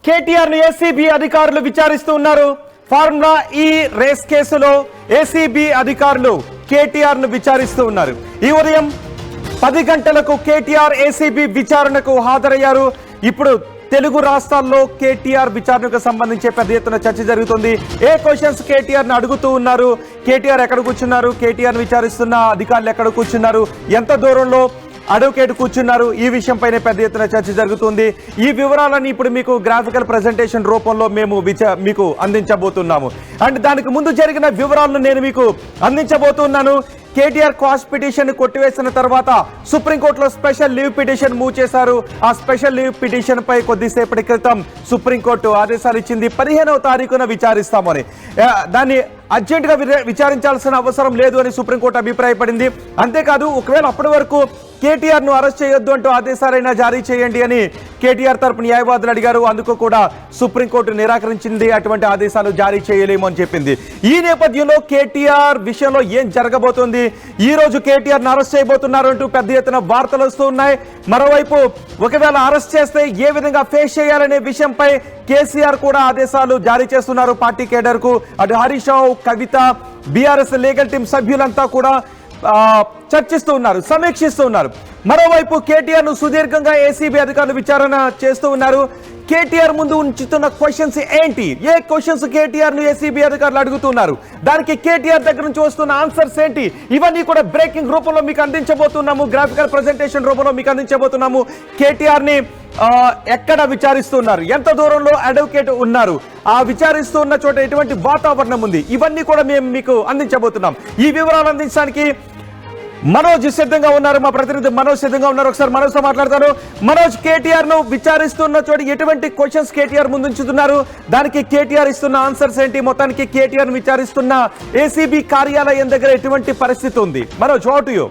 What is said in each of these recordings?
కేటీఆర్ ను ఏసీబీ అధికారులు విచారిస్తూ ఉన్నారు. ఫార్ములా ఈ రేస్ కేసులో ఏసీబీ అధికారులు కేటీఆర్ ను విచారిస్తూ ఉన్నారు. ఈ ఉదయం 10 గంటలకు కేటీఆర్ ఏసీబీ విచారణకు హాజరయ్యారు. ఇప్పుడు తెలుగు రాష్ట్రాల్లో కేటీఆర్ విచారణకు సంబంధించి పెద్ద ఎత్తున చర్చ జరుగుతుంది. ఏ క్వశ్చన్స్ కేటీఆర్ ను అడుగుతూ ఉన్నారు, కేటీఆర్ ఎక్కడ కూర్చున్నారు, కేటీఆర్ విచారిస్తున్న అధికారులు ఎక్కడ కూర్చున్నారు, ఎంత దూరంలో అడ్వకేట్ కూర్చున్నారు, ఈ విషయంపైనే పెద్ద ఎత్తున చర్చ జరుగుతుంది. ఈ వివరాలని ఇప్పుడు మీకు గ్రాఫికల్ ప్రెజెంటేషన్ రూపంలో మేము మీకు అందించబోతున్నాము. అండ్ దానికి ముందు జరిగిన వివరాలను నేను మీకు అందించబోతున్నాను. కేటీఆర్ క్వాష్ పిటిషన్ కొట్టివేసిన తర్వాత సుప్రీంకోర్టులో స్పెషల్ లీవ్ పిటిషన్ మూవ్ చేశారు. ఆ స్పెషల్ లీవ్ పిటిషన్ పై కొద్దిసేపటి క్రితం సుప్రీంకోర్టు ఆదేశాలు ఇచ్చింది. 15వ తారీఖున విచారిస్తామని. దాన్ని అర్జెంట్ గా విచారించాల్సిన అవసరం లేదు అని సుప్రీంకోర్టు అభిప్రాయపడింది. అంతేకాదు, ఒకవేళ అప్పటి వరకు కేటీఆర్ ను అరెస్ట్ చేయొద్దు అంటూ ఆదేశాలైనా జారీ చేయండి అని కేటీఆర్ తరపు న్యాయవాదులు అడిగారు. అందుకు కూడా సుప్రీంకోర్టు నిరాకరించింది. అటువంటి ఆదేశాలు జారీ చేయలేము అని చెప్పింది. ఈ నేపథ్యంలో కేటీఆర్ విషయంలో ఏం జరగబోతోంది, ఈ రోజు కేటీఆర్ ను అరెస్ట్ చేయబోతున్నారు అంటూ పెద్ద ఎత్తున వార్తలు వస్తూ ఉన్నాయి. మరోవైపు ఒకవేళ అరెస్ట్ చేస్తే ఏ విధంగా ఫేస్ చేయాలనే విషయంపై కేసీఆర్ కూడా ఆదేశాలు జారీ చేస్తున్నారు పార్టీ కేడర్ కు. అటు హరీష్ రావు, కవిత, బీఆర్ఎస్ లీగల్ టీం సభ్యులంతా కూడా చర్చిస్తూ ఉన్నారు, సమీక్షిస్తూ ఉన్నారు. మరోవైపు కేటీఆర్ ను సుదీర్ఘంగా ఏసీబీ అధికారులు విచారణ చేస్తూ ఉన్నారు. కేటీఆర్ ముందు ఉంచుతున్న క్వశ్చన్స్ ఏంటి, ఏ క్వశ్చన్స్ కేటీఆర్ ను ఏసీబీ అధికారులు అడుగుతున్నారు, దానికి కేటీఆర్ దగ్గర నుంచి వస్తున్న ఆన్సర్స్ ఏంటి, ఇవన్నీ కూడా బ్రేకింగ్ రూపంలో మీకు అందించబోతున్నాము. గ్రాఫికల్ ప్రెజెంటేషన్ రూపంలో మీకు అందించబోతున్నాము. కేటీఆర్ ని ఎక్కడ విచారిస్తున్నారు, ఎంత దూరంలో అడ్వకేట్ ఉన్నారు, ఆ విచారిస్తూ ఉన్న చోట ఎటువంటి వాతావరణం ఉంది, ఇవన్నీ కూడా మేము మీకు అందించబోతున్నాం. ఈ వివరాలు అందించడానికి మనోజ్ సిద్ధంగా ఉన్నారు. మా ప్రతినిధి మనోజ్ సిద్ధంగా ఉన్నారు. ఒకసారి మనోజ్ తో మాట్లాడతారు. మనోజ్, కేటీఆర్ ను విచారిస్తున్న చోట ఎటువంటి క్వశ్చన్స్ కేటీఆర్ ముందు ఉంచుతున్నారు, దానికి కేటీఆర్ ఇస్తున్న ఆన్సర్స్ ఏంటి, మొత్తానికి కేటీఆర్ ను విచారిస్తున్న ఏసీబీ కార్యాలయం దగ్గర ఎటువంటి పరిస్థితి ఉంది? Manoj, what you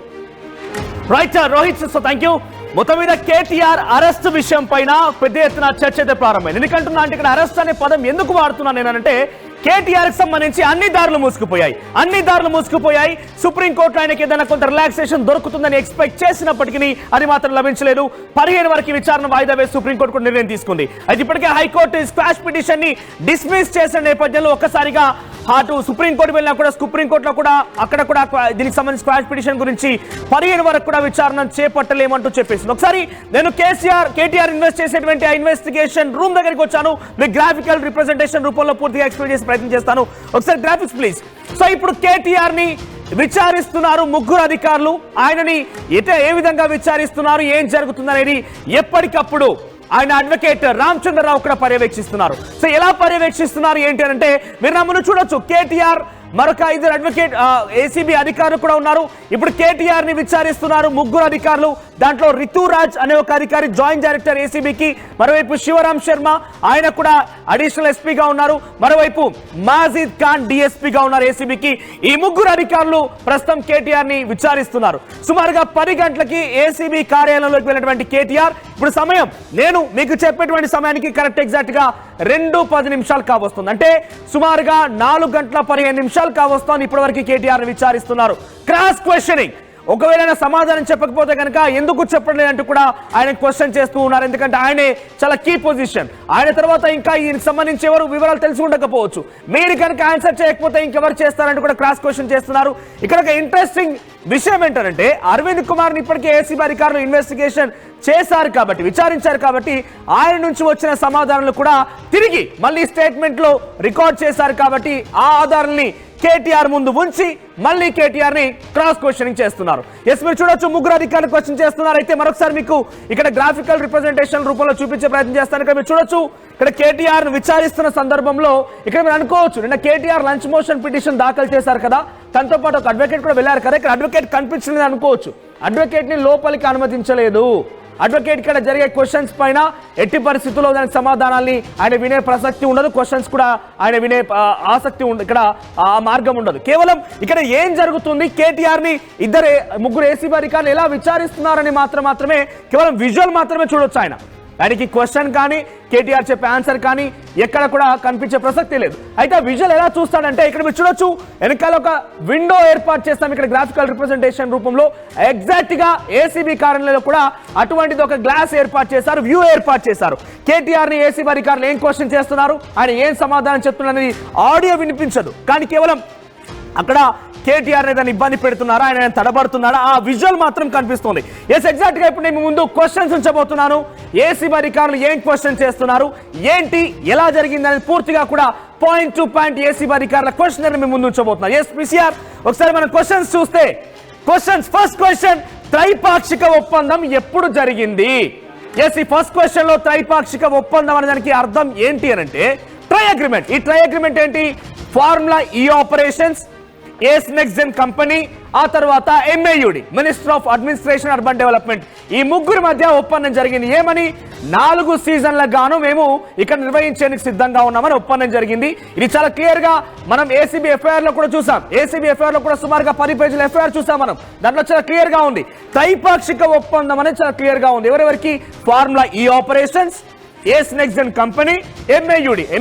right Rohit, so thank you. మొత్తం మీద కేటీఆర్ అరెస్ట్ విషయం పైన పెద్ద ఎత్తున చర్చ అయితే ప్రారంభమైంది. ఎందుకంటున్నా అంటే ఇక్కడ అరెస్ట్ అనే పదం ఎందుకు వాడుతున్నాను నేనంటే, కేటీఆర్ కి సంబంధించి అన్ని దారులు మూసుకుపోయాయి. సుప్రీంకోర్టు ఆయనకి ఏదైనా కొంత రిలాక్సేషన్ దొరుకుతుందని ఎక్స్పెక్ట్ చేసినప్పటికీ అది మాత్రం లభించలేదు. 15 వరకు విచారణ వాయిదా వేసి సుప్రీంకోర్టు కూడా నిర్ణయం తీసుకుంది. అయితే ఇప్పటికే హైకోర్టు స్క్వాష్ పిటిషన్ ని డిస్మిస్ చేసిన నేపథ్యంలో ఒక్కసారిగా అటు సుప్రీంకోర్టు వెళ్ళినా కూడా సుప్రీంకోర్టులో కూడా అక్కడ కూడా దీనికి సంబంధించి స్క్వాష్ పిటిషన్ గురించి 15 వరకు కూడా విచారణ చేపట్టలేమంటూ చెప్పేసింది. ఒకసారి నేను కేటీఆర్ ఇన్వెస్ట్ చేసేటువంటి ఆ ఇన్వెస్టిగేషన్ రూమ్ దగ్గరికి వచ్చాను. మీకు గ్రాఫికల్ రిప్రజెంటేషన్ రూపంలో పూర్తిగా ఎక్స్ప్లెయిన్ చేసే ప్రయత్నం చేస్తాను. ఒకసారి గ్రాఫిక్స్ ప్లీజ్. సో ఇప్పుడు కేటీఆర్ ని విచారిస్తున్నారు ముగ్గురు అధికారులు. ఆయనని ఏ విధంగా విచారిస్తున్నారు, ఏం జరుగుతుందనేది ఎప్పటికప్పుడు ఆయన అడ్వకేట్ రామచంద్రరావు కూడా పర్యవేక్షిస్తున్నారు. సో ఎలా పర్యవేక్షిస్తున్నారు ఏంటి అంటే, మీరు నమ్మను చూడొచ్చు. కేటీఆర్ మరొక 5 అడ్వకేట్ ఏసీబీ అధికారులు కూడా ఉన్నారు. ఇప్పుడు కేటీఆర్ ని విచారిస్తున్నారు ముగ్గురు అధికారులు. దాంట్లో రితురాజ్ అనే ఒక అధికారి జాయింట్ డైరెక్టర్ ఏసీబీకి, మరోవైపు శివరామ్ శర్మ ఆయన కూడా అడిషనల్ ఎస్పీగా ఉన్నారు, మరోవైపు మాజిద్ ఖాన్ డిఎస్పీగా ఉన్నారు ఏసీబీకి. ఈ ముగ్గురు అధికారులు ప్రస్తుతం కేటీఆర్ ని విచారిస్తున్నారు. సుమారుగా 10 గంటలకి ఏసీబీ కార్యాలయంలోకి వెళ్ళినటువంటి కేటీఆర్ ఇప్పుడు సమయం నేను మీకు చెప్పేటువంటి సమయానికి కరెక్ట్ ఎగ్జాక్ట్ గా 2:10 కావస్తుంది. అంటే సుమారుగా 4 గంటల 15 నిమిషాలు కావస్తుంది. ఇప్పటి వరకు కేటీఆర్ విచారిస్తున్నారు. క్రాస్ క్వశ్చనింగ్, ఒకవేళ సమాధానం చెప్పకపోతే కనుక ఎందుకు చెప్పలేదంటూ కూడా ఆయన క్వశ్చన్ చేస్తూ ఉన్నారు. ఎందుకంటే ఆయనే చాలా కీ పొజిషన్. ఆయన తర్వాత ఇంకా దీనికి సంబంధించి ఎవరు వివరాలు తెలిసి ఉండకపోవచ్చు. మీరు కనుక ఆన్సర్ చేయకపోతే ఇంకెవరు చేస్తారంటూ కూడా క్రాస్ క్వశ్చన్ చేస్తున్నారు. ఇక్కడ ఒక ఇంట్రెస్టింగ్ విషయం ఏంటంటే, అరవింద్ కుమార్ ని ఇప్పటికే ఏసీబీ అధికారులు ఇన్వెస్టిగేషన్ చేశారు కాబట్టి, విచారించారు కాబట్టి, ఆయన నుంచి వచ్చిన సమాధానాలు కూడా తిరిగి మళ్ళీ స్టేట్మెంట్ లో రికార్డ్ చేశారు కాబట్టి ఆ ఆధారాన్ని కేటీఆర్ ముందు ఉంచి మళ్ళీ కేటీఆర్ ని క్రాస్ క్వశ్చనింగ్ చేస్తున్నారు. ఎస్, మీరు చూడొచ్చు ముగ్గురు అధికారులు క్వశ్చన్ చేస్తున్నారు. అయితే మరొకసారి మీకు ఇక్కడ గ్రాఫికల్ రిప్రజెంటేషన్ రూపంలో చూపించే ప్రయత్నం చేస్తాను. ఇక్కడ మీరు చూడొచ్చు, ఇక్కడ కేటీఆర్ ను విచారిస్తున్న సందర్భంలో ఇక్కడ మీరు అనుకోవచ్చు, నిన్న కేటీఆర్ లంచ్ మోషన్ పిటిషన్ దాఖలు చేశారు కదా, తనతో పాటు ఒక అడ్వకేట్ కూడా వెళ్ళారు కదా. ఇక్కడ అడ్వకేట్ కనిపించలేదు అనుకోవచ్చు. అడ్వకేట్ ని లోపలికి అనుమతించలేదు. అడ్వకేట్ ఇక్కడ జరిగే క్వశ్చన్స్ పైన ఎట్టి పరిస్థితుల్లో దానికి సమాధానాన్ని ఆయన వినే ప్రసక్తి ఉండదు. క్వశ్చన్స్ కూడా ఆయన వినే ఆసక్తి ఇక్కడ ఆ మార్గం ఉండదు. కేవలం ఇక్కడ ఏం జరుగుతుంది, కేటీఆర్ ని ముగ్గురు ఏసీబీ అధికారులు ఎలా విచారిస్తున్నారని మాత్రమే కేవలం విజువల్ మాత్రమే చూడొచ్చు. ఆయన దానికి క్వశ్చన్ కానీ కేటీఆర్ చెప్పే ఆన్సర్ కానీ ఎక్కడ కూడా కనిపించే ప్రసక్తి లేదు. అయితే విజువల్ ఎలా చూస్తాడంటే ఇక్కడ మీరు చూడొచ్చు, వెనకాల ఒక విండో ఏర్పాటు చేస్తాం ఇక్కడ గ్రాఫికల్ రిప్రజెంటేషన్ రూపంలో. ఎగ్జాక్ట్ గా ఏసీబీ కార్యాలయంలో కూడా అటువంటిది ఒక గ్లాస్ ఏర్పాటు చేశారు, వ్యూ ఏర్పాటు చేశారు. కేటీఆర్ ని ఏసీబీ అధికారులు ఏం క్వశ్చన్ చేస్తున్నారు, ఆయన ఏం సమాధానం చెప్తున్నారు అనేది ఆడియో వినిపించదు, కానీ కేవలం అక్కడ కేటీఆర్ దాన్ని ఇబ్బంది పెడుతున్నారా, ఆయన తడబడుతున్నారా, ఆ విజువల్ మాత్రం కనిపిస్తుంది. ఎస్, ఎగ్జాక్ట్ గా ఇప్పుడు నేను ముందు క్వశ్చన్స్ ఉంచబోతున్నాను. ఏసీబీ అధికారులు ఏం క్వశ్చన్ చేస్తున్నారు, ఏంటి, ఎలా జరిగింది అనేది పూర్తిగా కూడా పాయింట్ టు పాయింట్ ఏసీబీ అధికారుల క్వశ్చన్ మేము ముందు ఉంచబోతున్నారు. ఎస్ పిసిఆర్, ఒకసారి మనం క్వశ్చన్స్ చూస్తే ఫస్ట్ క్వశ్చన్, త్రైపాక్షిక ఒప్పందం ఎప్పుడు జరిగింది? ఎస్, ఈ ఫస్ట్ క్వశ్చన్ లో త్రైపాక్షిక ఒప్పందం అనే దానికి అర్థం ఏంటి అని అంటే ట్రై అగ్రిమెంట్. ఈ ట్రై అగ్రిమెంట్ ఏంటి? ఫార్ములా ఈ ఆపరేషన్స్, ఏస్ నెక్స్ట్ జెన్ కంపెనీ, ఆ తర్వాత MAUD minister of administration urban development, ఈ ముగ్గురు మధ్య ఒప్పందం జరిగింది. ఏమని? 4 సీజన్లకు గాను మేము ఇక్కడ నిర్వహించేందుకు సిద్ధంగా ఉన్నామని ఒప్పందం జరిగింది. ఇది చాలా క్లియర్ గా మనం ఏసీబీ ఎఫ్ఐఆర్ లో కూడా చూసాం. ఏసీబీ ఎఫ్ఐఆర్ లో కూడా సుమారుగా 10 పేజీల ఎఫ్ఐఆర్ చూసాం మనం. దాంట్లో చాలా క్లియర్ గా ఉంది, త్రైపాక్షిక ఒప్పందం అనేది చాలా క్లియర్ గా ఉంది. ఎవరెవరికి? ఫార్ములా ఈ ఆపరేషన్స్, ఏస్ నెక్స్ట్ జెన్ కంపెనీ,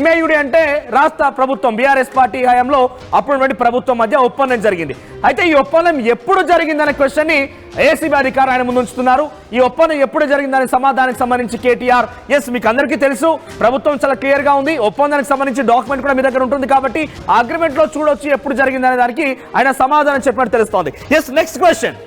MAUD అంటే రాష్ట్ర ప్రభుత్వం బీఆర్ఎస్ పార్టీ హయాంలో అప్పుడు ప్రభుత్వం మధ్య ఒప్పందం జరిగింది. అయితే ఈ ఒప్పందం ఎప్పుడు జరిగిందనే క్వశ్చన్ ని ఏసీబీ అధికారులు ఆయన ముందు ఉంచుతున్నారు. ఈ ఒప్పందం ఎప్పుడు జరిగిందనే సమాధానానికి సంబంధించి కేటీఆర్, ఎస్ మీకు అందరికీ తెలుసు, ప్రభుత్వం చాలా క్లియర్ గా ఉంది, ఒప్పందానికి సంబంధించి డాక్యుమెంట్ కూడా మీ దగ్గర ఉంటుంది కాబట్టి ఆ అగ్రిమెంట్ లో చూడొచ్చు ఎప్పుడు జరిగిందనే దానికి ఆయన సమాధానం చెప్పినట్టు తెలుస్తోంది. ఎస్, నెక్స్ట్ క్వశ్చన్,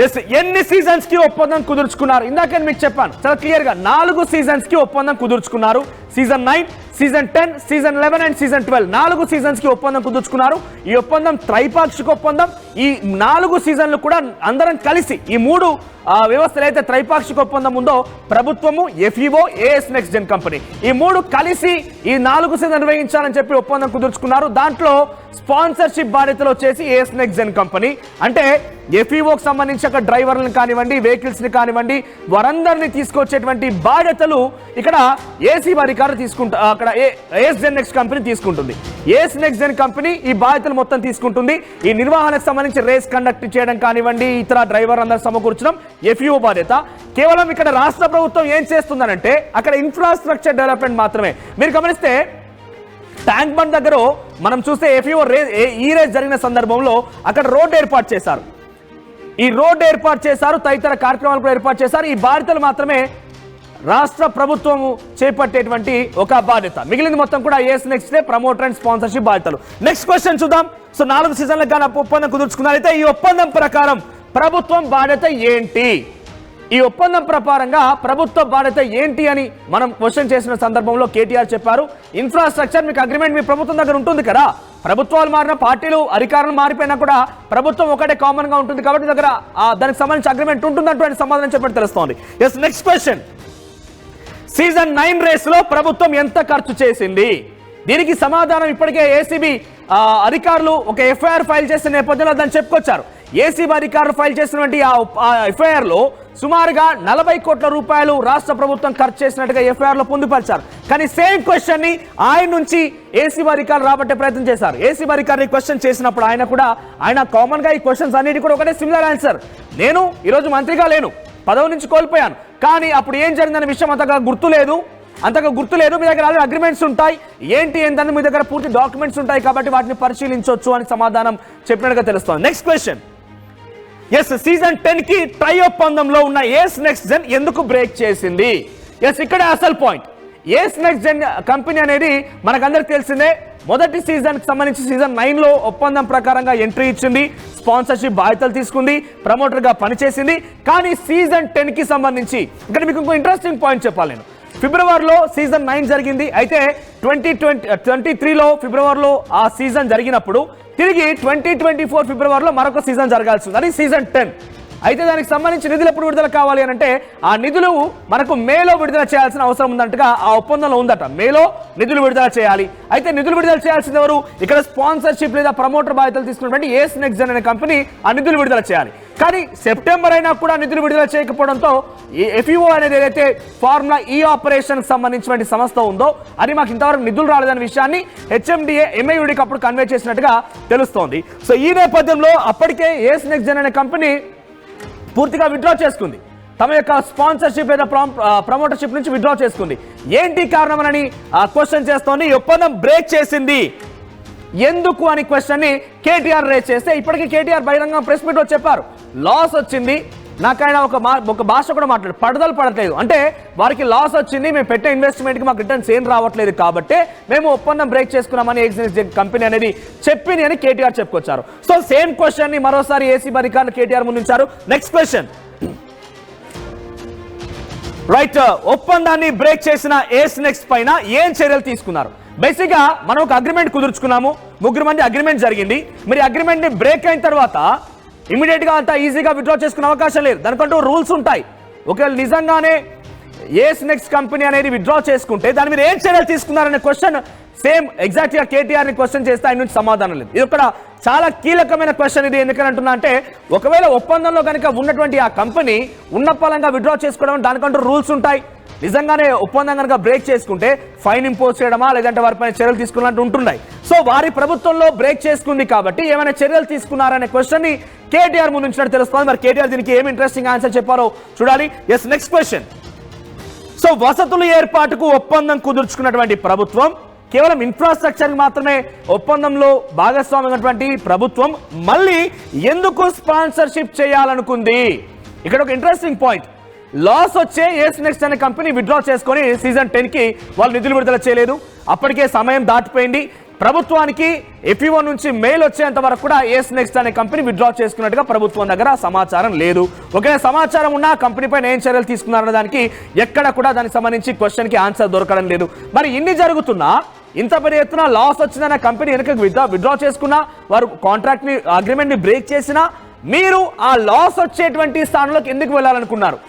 ఎస్ ఎన్ని సీజన్స్ కి ఒప్పందం కుదుర్చుకున్నారు? ఇందాక మీకు చెప్పాను చాలా క్లియర్ గా 4 సీజన్స్ కి ఒప్పందం కుదుర్చుకున్నారు. Season 9, season 10, season 11 and season 12 4 seasons కి ఒప్పందం కుదుర్చుకున్నారు. ఈ ఒప్పందం త్రైపాక్షిక ఒప్పందం. ఈ 4 సీజన్లు కూడా అందరం కలిసి ఈ 3 వ్యవస్థలు అయితే త్రైపాక్షిక ఒప్పందం ఉందో ప్రభుత్వము, FEO, Ace next gen company, ఈ 3 కలిసి ఈ 4 సీజన్ నిర్వహించాలని చెప్పి ఒప్పందం కుదుర్చుకున్నారు. దాంట్లో స్పాన్సర్షిప్ బాధ్యతలు వచ్చేసి ఏఎస్ నెక్స్ట్ జెన్ కంపెనీ. అంటే FEOకి సంబంధించి అక్కడ డ్రైవర్లను కానివ్వండి, వెహికల్స్ ని కానివ్వండి, వారందరినీ తీసుకొచ్చేటువంటి బాధ్యతలు ఇక్కడ ఏసీబీ అధికారులు తీసుకుంటారు. అక్కడ ఏఎస్ నెక్స్ట్ కంపెనీ తీసుకుంటుంది. ఏఎస్ నెక్స్ట్ జెన్ కంపెనీ ఈ బాధ్యతలు మొత్తం తీసుకుంటుంది. ఈ నిర్వహణకు సంబంధించి రేస్ కండక్ట్ చేయడం కానివ్వండి, ఇతర డ్రైవర్ అందరూ సమకూర్చడం FEO బాధ్యత. కేవలం ఇక్కడ రాష్ట్ర ప్రభుత్వం ఏం చేస్తుందనంటే అక్కడ ఇన్ఫ్రాస్ట్రక్చర్ డెవలప్మెంట్ మాత్రమే. మీరు గమనిస్తే ట్యాంక్ బండ్ దగ్గర మనం చూస్తే FEO ఈ రేస్ జరిగిన సందర్భంలో అక్కడ రోడ్డు ఏర్పాటు చేశారు. ఈ రోడ్డు ఏర్పాటు చేశారు, తదితర కార్యక్రమాలు కూడా ఏర్పాటు చేశారు. ఈ బాధ్యతలు మాత్రమే రాష్ట్ర ప్రభుత్వము చేపట్టేటువంటి ఒక బాధ్యత. మిగిలింది మొత్తం కూడా Ace next promoter and sponsorship బాధ్యతలు. నెక్స్ట్ క్వశ్చన్ చూద్దాం. సో 4 సీజన్లకు గాను ఒప్పందం కుదుర్చుకున్నారు. అయితే ఈ ఒప్పందం ప్రకారం ప్రభుత్వం బాధ్యత ఏంటి? ఈ ఒప్పందం ప్రకారంగా ప్రభుత్వ బాధ్యత ఏంటి అని మనం క్వశ్చన్ చేసిన సందర్భంలో కేటీఆర్ చెప్పారు, ఇన్ఫ్రాస్ట్రక్చర్ మీకు అగ్రిమెంట్ మీ ప్రభుత్వం దగ్గర ఉంటుంది కదా, ప్రభుత్వాలు మారిన, పార్టీలు అధికారులు మారిపోయినా కూడా ప్రభుత్వం ఒకటే కామన్ గా ఉంటుంది కాబట్టి దగ్గర దానికి సంబంధించి అగ్రిమెంట్ ఉంటుందంటూ సమాధానం చెప్పినట్టు తెలుస్తోంది. Yes, next question, season 9 race లో ప్రభుత్వం ఎంత ఖర్చు చేసింది? దీనికి సమాధానం ఇప్పటికే ఏసీబీ అధికారులు ఒక ఎఫ్ఐఆర్ ఫైల్ చేసిన నేపథ్యంలో దాన్ని చెప్పుకొచ్చారు. ఏసీబీ అధికారులు ఫైల్ చేసినటువంటి ఆ ఎఫ్ఐఆర్ లో సుమారుగా 40 కోట్ల రూపాయలు రాష్ట్ర ప్రభుత్వం ఖర్చు చేసినట్టుగా ఎఫ్ఐఆర్ లో పొందుపరిచారు. కానీ సేమ్ క్వశ్చన్ ని ఆయన నుంచి ఏసీబీ అధికారులు రాబట్టే ప్రయత్నం చేశారు. ఏసీబీ అధికారులు క్వశ్చన్ చేసినప్పుడు ఆయన కామన్ గా ఈ క్వశ్చన్స్ అన్నిటి కూడా ఒకటే సిమిలర్ ఆన్సర్, నేను ఈరోజు మంత్రిగా లేను, పదవి నుంచి కోల్పోయాను, కానీ అప్పుడు ఏం జరిగిందనే విషయం అంతగా గుర్తులేదు, మీ దగ్గర ఆల్రెడీ అగ్రిమెంట్స్ ఉంటాయి, ఏంటి ఏంటని మీ దగ్గర పూర్తి డాక్యుమెంట్స్ ఉంటాయి కాబట్టి వాటిని పరిశీలించవచ్చు అని సమాధానం చెప్పినట్టుగా తెలుస్తోంది. నెక్స్ట్ క్వశ్చన్, ఎస్ సీజన్ 10 కి ట్రై ఒప్పందంలో ఉన్న ఏస్ నెక్స్ట్ జెన్ ఎందుకు బ్రేక్ చేసింది? ఎస్, ఇక్కడ అసలు పాయింట్, ఏస్ నెక్స్ట్ జెన్ కంపెనీ అనేది మనకందరికి తెలిసిందే, మొదటి సీజన్ కి సంబంధించి సీజన్ 9 లో ఒప్పందం ప్రకారంగా ఎంట్రీ ఇచ్చింది, స్పాన్సర్షిప్ బాధ్యతలు తీసుకుంది, ప్రమోటర్ గా పనిచేసింది. కానీ సీజన్ 10 కి సంబంధించి ఇక్కడ మీకు ఇంకో ఇంట్రెస్టింగ్ పాయింట్ చెప్పాలి. నేను ఫిబ్రవరిలో సీజన్ 9 జరిగింది. అయితే 2023లో ఫిబ్రవరిలో ఆ సీజన్ జరిగినప్పుడు తిరిగి 2024 ఫిబ్రవరిలో మరొక సీజన్ జరగాల్సి ఉంది, అది సీజన్ 10. అయితే దానికి సంబంధించి నిధులు ఎప్పుడు విడుదల కావాలి అని అంటే ఆ నిధులు మనకు మేలో విడుదల చేయాల్సిన అవసరం ఉందంటగా ఆ ఒప్పందంలో ఉందట, మేలో నిధులు విడుదల చేయాలి. అయితే నిధులు విడుదల చేయాల్సింది ఎవరు? ఇక్కడ స్పాన్సర్షిప్ లేదా ప్రమోటర్ బాధ్యతలు తీసుకున్నటువంటి ఏస్ నెక్స్ట్ జెన్ అనే కంపెనీ ఆ నిధులు విడుదల చేయాలి. కానీ సెప్టెంబర్ అయినా కూడా నిధులు విడుదల చేయకపోవడంతో FEO అనేది ఏదైతే ఫార్ములా ఈ ఆపరేషన్ సంబంధించిన సంస్థ ఉందో అది మాకు ఇంతవరకు నిధులు రాలేదనే విషయాన్ని HMDA MAUDకి అప్పుడు కన్వే చేసినట్టుగా తెలుస్తోంది. సో ఈ నేపథ్యంలో అప్పటికే ఏస్ నెక్స్ట్ జెన్ అనే కంపెనీ పూర్తిగా విత్డ్రా చేసుకుంది. తమ యొక్క స్పాన్సర్షిప్ లేదా ప్రమోటర్షిప్ నుంచి విత్డ్రా చేసుకుంది. ఏంటి కారణం అని క్వశ్చన్ చేస్తోంది. ఈ ఒప్పందం బ్రేక్ చేసింది ఎందుకు అని క్వశ్చన్ ని కేటీఆర్ రేజ్ చేస్తే ఇప్పటికీ కేటీఆర్ బహిరంగ ప్రెస్ మీట్ లో చెప్పారు, లాస్ వచ్చింది. నాకైనా ఒక భాష కూడా మాట్లాడు, పడదలు పడట్లేదు అంటే వారికి లాస్ వచ్చింది, మేము పెట్టే ఇన్వెస్ట్మెంట్ కి మాకు రిటర్న్స్ ఏం రావట్లేదు కాబట్టి మేము ఒప్పందం బ్రేక్ చేసుకున్నామని కంపెనీ అనేది చెప్పింది అని కేటీఆర్ చెప్పుకొచ్చారు. సో సేమ్ క్వశ్చన్ ని మరోసారి ఏసీబీ అధికారులు కేటీఆర్ ముందుంచారు. నెక్స్ట్ క్వశ్చన్, రైట్, ఒప్పందాన్ని బ్రేక్ చేసిన ఏస్ నెక్స్ట్ పైన ఏం చర్యలు తీసుకున్నారు? బేసిక్ గా మనం ఒక అగ్రిమెంట్ కుదుర్చుకున్నాము, 3 మంది అగ్రిమెంట్ జరిగింది. మరి అగ్రిమెంట్ ని బ్రేక్ అయిన తర్వాత ఇమీడియట్ గా అంత ఈజీగా విత్డ్రా చేసుకునే అవకాశం లేదు, దానికంటూ రూల్స్ ఉంటాయి. ఒకవేళ నిజంగానే ఏస్ నెక్స్ట్ కంపెనీ అనేది విత్డ్రా చేసుకుంటే దాని మీద ఏం చర్యలు తీసుకున్నారనే క్వశ్చన్ సేమ్ ఎగ్జాక్ట్ గా కేటీఆర్ ని క్వశ్చన్ చేస్తే ఆయన నుంచి సమాధానం లేదు. ఇది ఇక్కడ చాలా కీలకమైన క్వశ్చన్. ఇది ఎందుకని అంటున్నా అంటే ఒకవేళ ఒప్పందంలో కనుక ఉన్నటువంటి ఆ కంపెనీ ఉన్న పలంగా విత్డ్రా చేసుకోవడం దానికంటూ రూల్స్ ఉంటాయి. నిజంగానే ఒప్పందం కనుక బ్రేక్ చేసుకుంటే ఫైన్ ఇంపోజ్ చేయడమా లేదంటే వారిపైన చర్యలు తీసుకున్నట్టు ఉంటున్నాయి. సో వారి ప్రభుత్వంలో బ్రేక్ చేసుకుంది కాబట్టి ఏమైనా చర్యలు తీసుకున్నారనే క్వశ్చన్ ని కేటీఆర్ ముందు ఉంచినట్టు తెలుస్తుంది. మరి కేటీఆర్ దీనికి ఏమి ఇంట్రెస్టింగ్ ఆన్సర్ చెప్పారో చూడాలి. Yes, next question. సో వసతుల ఏర్పాటుకు ఒప్పందం కుదుర్చుకున్నటువంటి ప్రభుత్వం కేవలం ఇన్ఫ్రాస్ట్రక్చర్ మాత్రమే ఒప్పందంలో భాగస్వామైనటువంటి ప్రభుత్వం మళ్ళీ ఎందుకు స్పాన్సర్షిప్ చేయాలనుకుంది? ఇక్కడ ఒక ఇంట్రెస్టింగ్ పాయింట్. లాస్ వచ్చే ఏస్ నెక్స్ట్ అనే కంపెనీ విత్డ్రా చేసుకొని సీజన్ 10 కి వాళ్ళు నిధులు విడుదల చేయలేదు. అప్పటికే సమయం దాటిపోయింది. ప్రభుత్వానికి ఎఫ్ఈఓ నుంచి మెయిల్ వచ్చేంత వరకు కూడా ఏస్ నెక్స్ట్ అనే కంపెనీ విత్డ్రా చేసుకున్నట్టుగా ప్రభుత్వం దగ్గర సమాచారం లేదు. ఒకవేళ సమాచారం ఉన్నా కంపెనీ పైన ఏం చర్యలు తీసుకున్నారన్న దానికి ఎక్కడ కూడా దానికి సంబంధించి క్వశ్చన్ కి ఆన్సర్ దొరకడం లేదు. మరి ఇన్ని జరుగుతున్నా ఇంత పెద్ద ఎత్తున లాస్ వచ్చిందన్న కంపెనీ వెనక విత్డ్రా చేసుకున్నా, వారు కాంట్రాక్ట్ ని అగ్రిమెంట్ ని బ్రేక్ చేసినా మీరు ఆ లాస్ వచ్చేటువంటి స్థానంలోకి ఎందుకు వెళ్ళాలనుకున్నారు?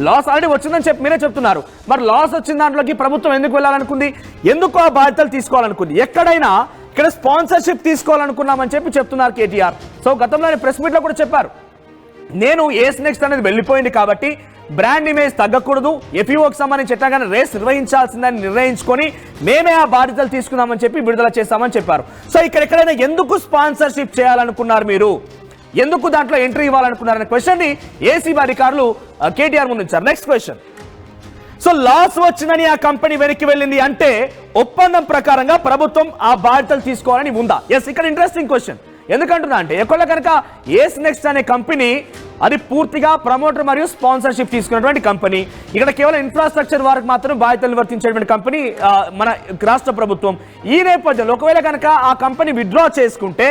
లాస్ ఆల్రెడీ వచ్చిందని మీరే చెప్తున్నారు. మరి లాస్ వచ్చిన దాంట్లోకి ప్రభుత్వం ఎందుకు వెళ్ళాలనుకుంది? ఎందుకు ఆ బాధ్యతలు తీసుకోవాలనుకుంది? ఎక్కడైనా ఇక్కడ స్పాన్సర్షిప్ తీసుకోవాలనుకున్నామని చెప్తున్నారు కేటీఆర్. సో గతంలో ప్రెస్ మీట్ లో కూడా చెప్పారు, నేను ఏస్ నెక్స్ట్ అనేది వెళ్ళిపోయింది కాబట్టి బ్రాండ్ ఇమేజ్ తగ్గకూడదు, ఎఫ్ఈఓకి సంబంధించి ఎట్లాగానే రేస్ నిర్వహించాల్సిందని నిర్ణయించుకొని మేమే ఆ బాధ్యతలు తీసుకున్నామని చెప్పి విడుదల చేస్తామని చెప్పారు. సో ఇక్కడ ఎక్కడైనా ఎందుకు స్పాన్సర్షిప్ చేయాలనుకున్నారు, మీరు ఎందుకు దాంట్లో ఎంట్రీ ఇవ్వాలనుకున్నారనే క్వశ్చన్ ని ఏసీబీ అధికారులు కేటీఆర్ ముందు ఉంచారు. Next question. సో లాస్ వచ్చిందని ఆ కంపెనీ వెనక్కి వెళ్ళింది అంటే ఒప్పందం ప్రకారంగా ప్రభుత్వం ఆ బాధ్యతలు తీసుకోవాలని ఉందా? ఎస్, ఇక్కడ ఇంట్రెస్టింగ్ క్వశ్చన్. ఎందుకంటున్నా అంటే ఎక్కడ కనుక ఏస్ నెక్స్ట్ అనే కంపెనీ అది పూర్తిగా ప్రమోటర్ మరియు స్పాన్సర్షిప్ తీసుకున్నటువంటి కంపెనీ. ఇక్కడ కేవలం ఇన్ఫ్రాస్ట్రక్చర్ వారికి మాత్రం బాధ్యతలు నిర్వర్తించేటువంటి కంపెనీ మన రాష్ట్ర ప్రభుత్వం. ఈ నేపథ్యంలో ఒకవేళ కనుక ఆ కంపెనీ విత్డ్రా చేసుకుంటే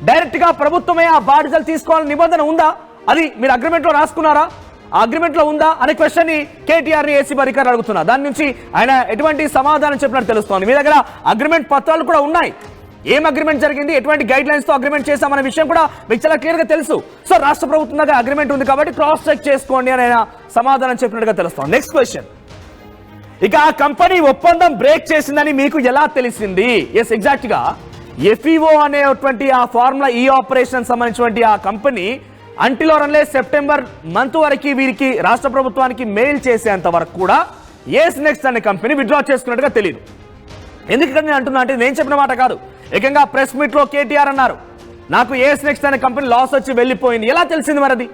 డైరెక్ట్ గా ప్రభుత్వమే ఆ బాధ్యతలు తీసుకోవాలని నిబంధన ఉందా? అది మీరు అగ్రిమెంట్ లో రాసుకున్నారా? ఆ అగ్రిమెంట్ లో ఉందా అనే క్వశ్చన్ ని కేటీఆర్ ని ఏసీబీ అధికారులు అడుగుతున్నారు. దాని నుంచి ఆయన ఎటువంటి సమాధానం చెప్పినట్టు తెలుస్తోంది. మీ దగ్గర అగ్రిమెంట్ పత్రాలు కూడా ఉన్నాయి. ఏం అగ్రిమెంట్ జరిగింది, ఎటువంటి గైడ్ లైన్స్ తో అగ్రిమెంట్ చేశామనే విషయం కూడా మీకు చాలా క్లియర్ గా తెలుసు. సో రాష్ట్ర ప్రభుత్వం దగ్గర అగ్రిమెంట్ ఉంది కాబట్టి క్రాస్ చెక్ చేసుకోండి అని ఆయన సమాధానం చెప్పినట్టుగా తెలుస్తోంది. Next question. ఇక ఆ కంపెనీ ఒప్పందం బ్రేక్ చేసిందని మీకు ఎలా తెలిసింది? ఎస్, ఎగ్జాక్ట్ గా ఎఫ్ఈఓ అనేటువంటి ఆ ఫార్ములా ఈ ఆపరేషన్ సంబంధించినటువంటి ఆ కంపెనీ అంటిలోరన్లే సెప్టెంబర్ మంత్ వరకు వీరికి రాష్ట్ర ప్రభుత్వానికి మెయిల్ చేసేంత వరకు కూడా ఏస్ నెక్స్ట్ అనే కంపెనీ విత్డ్రా చేసుకున్నట్టుగా తెలియదు. ఎందుకంటే నేను అంటున్నా అంటే నేను చెప్పిన మాట కాదు, ఏకంగా ప్రెస్ మీట్ లో కేటీఆర్ అన్నారు, నాకు ఏస్ నెక్స్ట్ అనే కంపెనీ లాస్ వచ్చి వెళ్ళిపోయింది. ఎలా తెలిసింది? మరి అది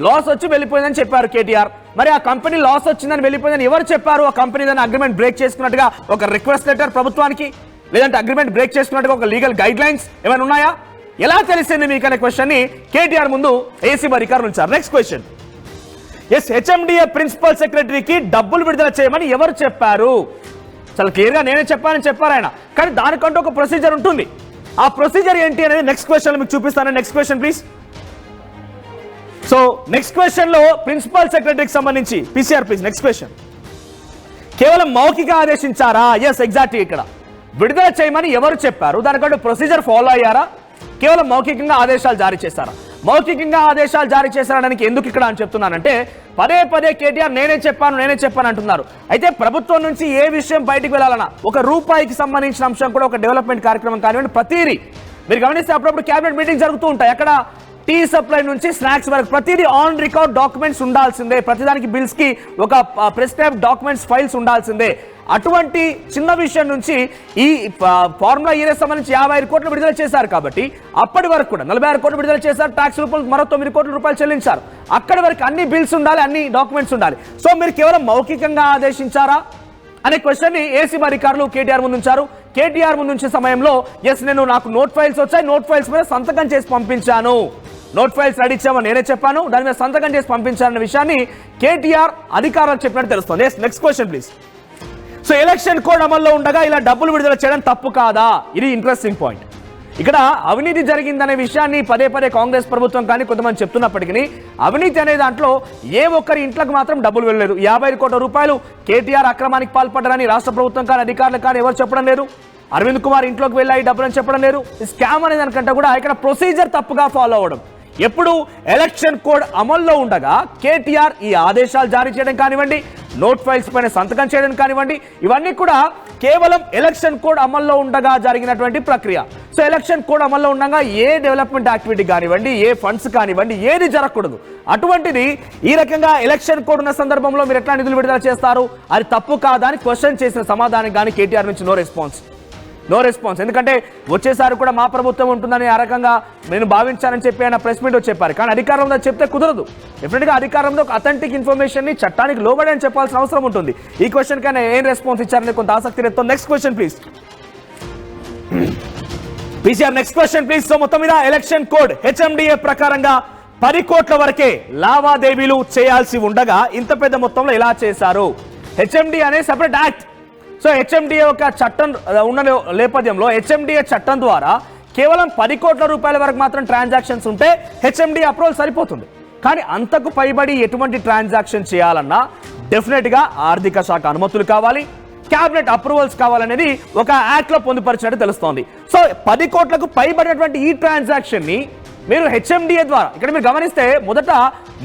లాస్ వచ్చి వెళ్ళిపోయిందని చెప్పారు కేటీఆర్. మరి ఆ కంపెనీ లాస్ వచ్చిందని వెళ్ళిపోయిందని ఎవరు చెప్పారు? ఆ కంపెనీ దాన్ని అగ్రిమెంట్ బ్రేక్ చేసుకున్నట్టుగా ఒక రిక్వెస్ట్ లెటర్ ప్రభుత్వానికి, లేదంటే అగ్రిమెంట్ బ్రేక్ చేసుకున్నట్టుగా ఒక లీగల్ గైడ్ లైన్స్ ఏమైనా ఉన్నాయా? ఎలా తెలిసింది మీకు అనే క్వశ్చన్ ని కేటీఆర్ ముందు ఏసీబీ అధికారులు ఉంచారు. Next question. Yes, HMDA principal సెక్రటరీకి డబ్బులు విడుదల చేయమని ఎవరు చెప్పారు? చాలా క్లియర్ గా నేనే చెప్పానని చెప్పారు ఆయన. కానీ దానికంటూ ఒక ప్రొసీజర్ ఉంటుంది. ఆ ప్రొసీజర్ ఏంటి అనేది నెక్స్ట్ క్వశ్చన్ మీకు చూపిస్తాను. Next question please. So next question లో ప్రిన్సిపల్ సెక్రటరీకి సంబంధించి పీసీఆర్ ప్లీజ్. Next question. కేవలం మౌఖిక ఆదేశించారా? Yes, exactly. ఇక్కడ విడుదల చేయమని ఎవరు చెప్పారు? దానికంటూ ప్రొసీజర్ ఫాలో అయ్యారా? కేవలం మౌఖికంగా ఆదేశాలు జారీ చేశారా? మౌఖికంగా ఆదేశాలు జారీ చేశారనడానికి ఎందుకు ఇక్కడ అని చెప్తున్నానంటే పదే పదే కేటీఆర్ నేనే చెప్పాను అంటున్నారు. అయితే ప్రభుత్వం నుంచి ఏ విషయం బయటికి వెళ్ళాలన్నా ఒక రూపాయికి సంబంధించిన అంశం కూడా ఒక డెవలప్మెంట్ కార్యక్రమం కానివ్వండి, ప్రతిదీ మీరు గమనిస్తే అప్పుడప్పుడు క్యాబినెట్ మీటింగ్ జరుగుతూ ఉంటాయి. అక్కడ టీ సప్లై నుంచి స్నాక్స్ వరకు ప్రతిదీ ఆన్ రికార్డ్ డాక్యుమెంట్స్ ఉండాల్సిందే. ప్రతిదానికి బిల్స్ కి ఒక ప్రిస్క్రైబ్ డాక్యుమెంట్స్ ఫైల్స్ ఉండాల్సిందే. అటువంటి చిన్న విషయం నుంచి ఈ ఫార్ములా ఈ రేస్ సంబంధించి 55 కోట్లు విడుదల చేశారు కాబట్టి అప్పటి వరకు కూడా 46 కోట్లు విడుదల చేశారు, ట్యాక్స్ రూపంలో మరో 9 కోట్ల రూపాయలు చెల్లించారు. అక్కడి వరకు అన్ని బిల్స్ ఉండాలి, అన్ని డాక్యుమెంట్స్ ఉండాలి. సో మీరు కేవలం మౌఖికంగా ఆదేశించారా అనే క్వశ్చన్ ని ఏసీబీ అధికారులు కేటీఆర్ ముందు ఉంచారు. కేటీఆర్ ముందు ఉంచే సమయంలో నాకు నోట్ ఫైల్స్ వచ్చాయి, నోట్ ఫైల్స్ మీద సంతకం చేసి పంపించాను, నోట్ ఫైల్స్ రెడీ చేయమని నేనే చెప్పాను, దాని మీద సంతకం చేసి పంపించాలన్న విషయాన్ని కేటీఆర్ అధికారులకు చెప్పినట్టు తెలుస్తుంది. Next question please. So election code అమల్లో ఉండగా ఇలా డబ్బులు విడుదల చేయడం తప్పు కాదా? ఇది ఇంట్రెస్టింగ్ పాయింట్. ఇక్కడ అవినీతి జరిగిందనే విషయాన్ని పదే పదే కాంగ్రెస్ ప్రభుత్వం కానీ కొంతమంది చెప్తున్నప్పటికీ అవినీతి అనే దాంట్లో ఏ ఒక్కరి ఇంట్లోకి మాత్రం డబ్బులు వెళ్ళలేదు. 55 కోట్ల రూపాయలు కేటీఆర్ అక్రమానికి పాల్పడ్డారని రాష్ట్ర ప్రభుత్వం కానీ అధికారులు కానీ ఎవరు చెప్పడం లేదు. అరవింద్ కుమార్ ఇంట్లోకి వెళ్ళాయి డబ్బులని చెప్పడం లేదు. స్కామ్ అనే దానికంటే కూడా ఇక్కడ ప్రొసీజర్ తప్పుగా ఫాలో అవ్వడం. ఎప్పుడు ఎలక్షన్ కోడ్ అమల్లో ఉండగా కేటీఆర్ ఈ ఆదేశాలు జారీ చేయడం కానివ్వండి, నోట్ ఫైల్స్ పైన సంతకం చేయడం కానివ్వండి, ఇవన్నీ కూడా కేవలం ఎలక్షన్ కోడ్ అమల్లో ఉండగా జరిగినటువంటి ప్రక్రియ. సో ఎలక్షన్ కోడ్ అమల్లో ఉండగా ఏ డెవలప్మెంట్ యాక్టివిటీ కానివ్వండి, ఏ ఫండ్స్ కానివ్వండి, ఏది జరగకూడదు. అటువంటిది ఈ రకంగా ఎలక్షన్ కోడ్ ఉన్న సందర్భంలో మీరు ఎట్లా నిధులు విడుదల చేస్తారు? అది తప్పు కాదా అని క్వశ్చన్ చేసిన సమాధానం కానీ కేటీఆర్ నుంచి నో రెస్పాన్స్. ఎందుకంటే వచ్చేసారి కూడా మా ప్రభుత్వం ఉంటుందని ఆ రకంగా నేను భావించానని చెప్పి ఆయన ప్రెస్ మీట్ చెప్పారు. కానీ అధికారంలో చెప్తే కుదరదు. డెఫినెట్గా అధికారంలో ఒక అథెంటిక్ ఇన్ఫర్మేషన్ ని చట్టానికి లోబడి అని చెప్పాల్సిన అవసరం ఉంటుంది. ఈ క్వశ్చన్ కైనా ఏం రెస్పాన్స్ ఇచ్చారని కొంత ఆసక్తి రేపుతో. Next question please. PCR next question please. So మొత్తం మీద ఎలక్షన్ కోడ్ హెచ్ఎండిఏ ప్రకారంగా 10 కోట్ల వరకే లావాదేవీలు చేయాల్సి ఉండగా ఇంత పెద్ద మొత్తంలో ఎలా చేశారు? హెచ్ఎండి అనే సెపరేట్ యాక్ట్. సో హెచ్ఎండిఏ ఒక చట్టం ఉన్న నేపథ్యంలో హెచ్ఎండిఏ చట్టం ద్వారా కేవలం 10 కోట్ల రూపాయల వరకు మాత్రం ట్రాన్సాక్షన్స్ ఉంటే హెచ్ఎండిఏ అప్రూవల్ సరిపోతుంది. కానీ అంతకు పైబడి ఎటువంటి ట్రాన్సాక్షన్ చేయాలన్నా డెఫినెట్ గా ఆర్థిక శాఖ అనుమతులు కావాలి, క్యాబినెట్ అప్రూవల్స్ కావాలనేది ఒక యాక్ట్ లో పొందుపరిచినట్టు తెలుస్తోంది. సో 10 కోట్లకు పైబడినటువంటి ఈ ట్రాన్సాక్షన్ ని మీరు హెచ్ఎండిఏ ద్వారా ఇక్కడ మీరు గమనిస్తే మొదట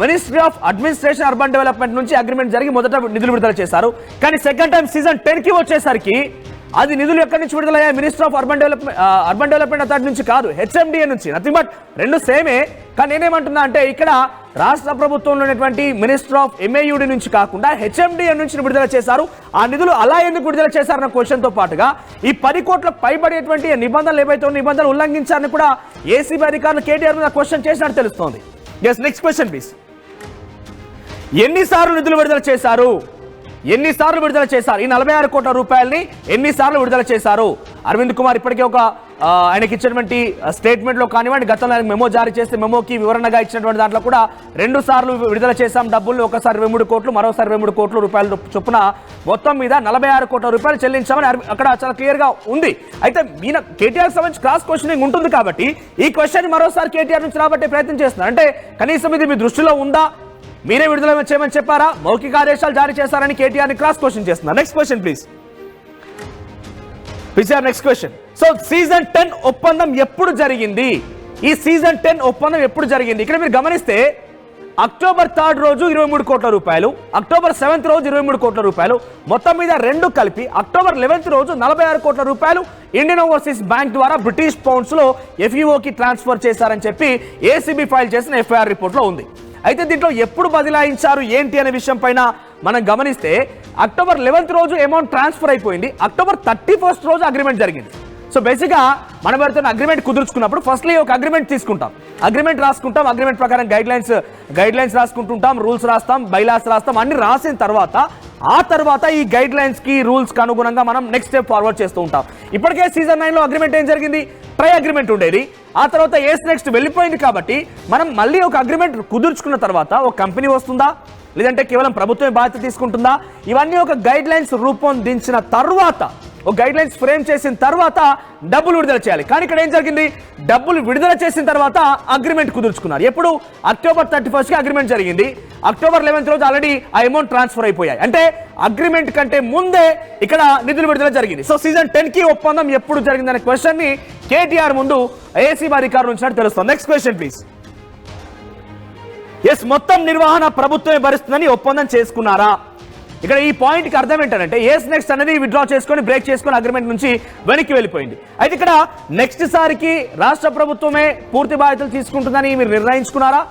ministry of administration urban development నుంచి అగ్రిమెంట్ జరిగి మొదట నిధులు విడుదల చేశారు. కానీ సెకండ్ టైం సీజన్ 10 కి వచ్చేసరికి అది నిధులు ఎక్కడి నుంచి విడుదలయ్యాయి? Minister of urban development authority నుంచి కాదు, హెచ్ఎండిఏ నుంచి. నథింగ్ బట్ రెండు సేమే. కానీ నేనేమంటున్నా అంటే ఇక్కడ రాష్ట్ర ప్రభుత్వంలో ఉన్నటువంటి మినిస్టర్ ఆఫ్ ఎంఏయుడి నుంచి కాకుండా హెచ్ఎండిఏ నుంచి విడుదల చేశారు. ఆ నిధులు అలా ఎందుకు విడుదల చేశారన్న క్వశ్చన్ తో పాటుగా ఈ 10 కోట్ల పైబడేటువంటి నిబంధనలు ఏవైతే నిబంధనలు ఉల్లంఘించారని కూడా ఏసీబీ అధికారులు కేటీఆర్ మీద క్వశ్చన్ చేసినట్టు తెలుస్తోంది. Next question please. ఎన్నిసార్లు నిధులు విడుదల చేశారు? ఈ 46 కోట్ల రూపాయలని ఎన్నిసార్లు విడుదల చేశారు? అరవింద్ కుమార్ ఇప్పటికే ఒక ఆయనకి ఇచ్చినటువంటి స్టేట్మెంట్ లో కానివ్వండి, గతంలో ఆయన మెమో జారీ చేస్తే మెమోకి వివరణగా ఇచ్చినటువంటి దాంట్లో కూడా 2 సార్లు విడుదల చేశాం డబ్బుల్ని, ఒకసారి 23 కోట్లు, మరోసారి 23 కోట్ల రూపాయల చొప్పున మొత్తం మీద 46 కోట్ల రూపాయలు చెల్లించామని అక్కడ చాలా క్లియర్ గా ఉంది. అయితే ఈయన కేటీఆర్ సంబంధించి క్రాస్ క్వశ్చనింగ్ ఉంటుంది కాబట్టి ఈ క్వశ్చన్ మరోసారి కేటీఆర్ నుంచి రాబట్టే ప్రయత్నం చేస్తున్నారు. అంటే కనీసం ఇది మీ దృష్టిలో ఉందా? మీరే విడుదల చేయమని చెప్పారా? మౌఖిక ఆదేశాలు జారీ చేశారని కేటీఆర్ ని క్రాస్ క్వశ్చన్ చేస్తున్నారు. Next question please. Next question. So season 10 ఒప్పందం ఎప్పుడు జరిగింది? ఈ సీజన్ 10 ఒప్పందం ఎప్పుడు జరిగింది? ఇక్కడ మీరు గమనిస్తే అక్టోబర్ 3 రోజు 23 కోట్ల రూపాయలు, అక్టోబర్ 7 రోజు 23 కోట్ల రూపాయలు, మొత్తం మీద రెండు కలిపి అక్టోబర్ 11 రోజు 46 కోట్ల రూపాయలు ఇండియన్ ఓవర్సీస్ బ్యాంక్ ద్వారా బ్రిటిష్ పౌండ్స్ లో ఎఫ్ఈఓకి ట్రాన్స్ఫర్ చేశారని చెప్పి ఏసీబీ ఫైల్ చేసిన ఎఫ్ఐఆర్ రిపోర్ట్ లో ఉంది. అయితే దీంట్లో ఎప్పుడు బదిలాయించారు ఏంటి అనే విషయం పైన మనం గమనిస్తే అక్టోబర్ 11 రోజు అమౌంట్ ట్రాన్స్ఫర్ అయిపోయింది, అక్టోబర్ 31 రోజు అగ్రిమెంట్ జరిగింది. సో బేసిక్గా మనం ఎవరితో అగ్రిమెంట్ కుదుర్చుకున్నప్పుడు ఫస్ట్లీ ఒక అగ్రిమెంట్ తీసుకుంటాం, అగ్రిమెంట్ రాసుకుంటాం, అగ్రిమెంట్ ప్రకారం గైడ్ లైన్స్ రాసుకుంటుంటాం, రూల్స్ రాస్తాం, బైలాస్ రాస్తాం, అన్ని రాసిన తర్వాత ఆ తర్వాత ఈ గైడ్ లైన్స్ కి రూల్స్ కి అనుగుణంగా మనం నెక్స్ట్ స్టెప్ ఫార్వర్డ్ చేస్తూ ఉంటాం. ఇప్పటికే సీజన్ 9 లో అగ్రిమెంట్ ఏం జరిగింది? ట్రై అగ్రిమెంట్ ఉండేది. ఆ తర్వాత ఏస్ నెక్స్ట్ వెళ్ళిపోయింది కాబట్టి మనం మళ్ళీ ఒక అగ్రిమెంట్ కుదుర్చుకున్న తర్వాత ఒక కంపెనీ వస్తుందా, లేదంటే కేవలం ప్రభుత్వమే బాధ్యత తీసుకుంటుందా? ఇవన్నీ ఒక గైడ్ లైన్స్ రూపొందించిన తర్వాత, ఒక గైడ్ లైన్స్ ఫ్రేమ్ చేసిన తర్వాత డబ్బులు విడుదల చేయాలి. కానీ ఇక్కడ ఏం జరిగింది? డబ్బులు విడుదల చేసిన తర్వాత అగ్రిమెంట్ కుదుర్చుకున్నారు. ఎప్పుడు? అక్టోబర్ 31 కి అగ్రిమెంట్ జరిగింది, అక్టోబర్ 11 రోజు ఆల్రెడీ ఆ అమౌంట్ ట్రాన్స్ఫర్ అయిపోయాయి. అంటే అగ్రిమెంట్ కంటే ముందే ఇక్కడ నిధులు విడుదల జరిగింది. సో సీజన్ 10 కి ఒప్పందం ఎప్పుడు జరిగిందనే క్వశ్చన్ ని కేటీఆర్ ముందు ఏసీబీ అధికారులు ఉంచినట్టు తెలుస్తుంది. Next question please. మొత్తం నిర్వహణ ప్రభుత్వమే భరిస్తుందని ఒప్పందం చేసుకున్నారా? ఇక్కడ ఈ పాయింట్ కి అర్థం ఏంటంటే ఏస్ నెక్స్ట్ అనేది విత్డ్రా చేసుకొని బ్రేక్ చేసుకొని అగ్రిమెంట్ నుంచి వెనక్కి వెళ్ళిపోయింది. అయితే ఇక్కడ నెక్స్ట్ సారికి రాష్ట్ర ప్రభుత్వమే పూర్తి బాధ్యతలు తీసుకుంటుందని మీరు నిర్ణయించుకున్నారా?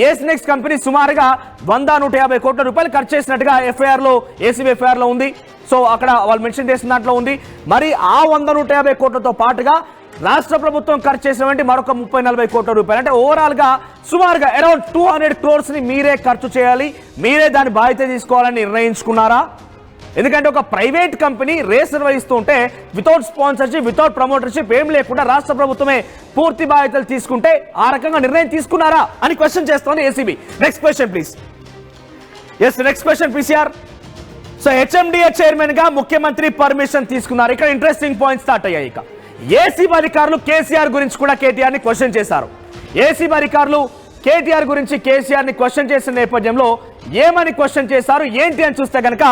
ఏసినెక్స్ కంపెనీ సుమారుగా 100-150 కోట్ల రూపాయలు ఖర్చు చేసినట్టుగా ఎఫ్ఐఆర్లో ఏసీబీ ఎఫ్ఐఆర్లో ఉంది. సో అక్కడ వాళ్ళు మెన్షన్ చేసిన దాంట్లో ఉంది. మరి ఆ 100-150 కోట్లతో పాటుగా రాష్ట్ర ప్రభుత్వం ఖర్చు చేసినటువంటి మరొక 30-40 కోట్ల రూపాయలు, అంటే ఓవరాల్ గా సుమారుగా అరౌండ్ 200 crores ని మీరే ఖర్చు చేయాలి, మీరే దాని బాధ్యత తీసుకోవాలని నిర్ణయించుకున్నారా? ఎందుకంటే ఒక ప్రైవేట్ కంపెనీ రేస్ నిర్వహిస్తూ ఉంటే వితౌట్ స్పాన్సర్షిప్, వితౌట్ ప్రమోటర్షిప్ ఏం లేకుండా రాష్ట్ర ప్రభుత్వమే పూర్తి బాధ్యతలు తీసుకుంటే ఆ రకంగా నిర్ణయం తీసుకున్నారా అని క్వశ్చన్ చేస్తోంది ACB. Next question please. Yes, next question PCR. So HMDA chairman గా ముఖ్యమంత్రి పర్మిషన్ తీసుకున్నారు. ఇక్కడ ఇంట్రెస్టింగ్ పాయింట్ స్టార్ట్ అయ్యాయి. ఇక ఏసీబీ అధికారులు కేసీఆర్ గురించి కూడా కేటీఆర్ ని క్వశ్చన్ చేశారు. ఏసీబీ అధికారులు కేటీఆర్ గురించి కేసీఆర్ ని క్వశ్చన్ చేసిన నేపథ్యంలో ఏమని క్వశ్చన్ చేశారు ఏంటి అని చూస్తే కనుక,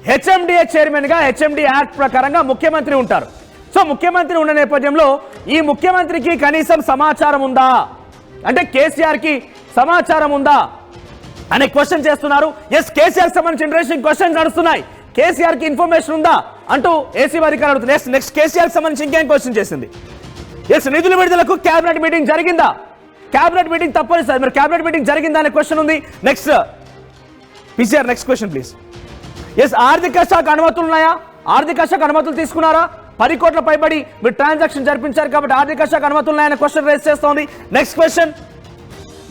హెచ్ఎండిఏ చైర్మన్ గా హెచ్ఎండి యాక్ట్ ప్రకారంగా ముఖ్యమంత్రి ఉంటారు. సో ముఖ్యమంత్రి ఉన్న నేపథ్యంలో ఈ ముఖ్యమంత్రికి కనీసం సమాచారం ఉందా, అంటే కేసీఆర్ కి సమాచారం ఉందా అనే క్వశ్చన్ చేస్తున్నారు. ఎస్, కేసీఆర్ సంబంధించి ఇంట్రెస్టింగ్ క్వశ్చన్స్ నడుస్తున్నాయి. కేసీఆర్ కి ఇన్ఫర్మేషన్ ఉందా అంటూ ఏసీబీ అధికారులు అడుగుతున్నారు. నెక్స్ట్ కేసీఆర్ సంబంధించి ఇంకేం క్వశ్చన్ చేసింది. ఎస్, నిధుల విడుదలకు కేబినెట్ మీటింగ్ జరిగిందా? కేబినెట్ మీటింగ్ తప్పనిసరి, మరి కేబినెట్ మీటింగ్ జరిగిందా అనే క్వశ్చన్ ఉంది. Next PCR, next question please. Yes, ఆర్థిక శాఖ అనుమతులు ఉన్నాయా? ఆర్థిక శాఖ అనుమతులు తీసుకున్నారా? 10 కోట్ల పైబడి మీరు ట్రాన్సాక్షన్ జరిపించారు కాబట్టి ఆర్థిక శాఖ అనుమతులు ఉన్నాయనే క్వశ్చన్ రేస్ చేస్తోంది. నెక్స్ట్ క్వశ్చన్,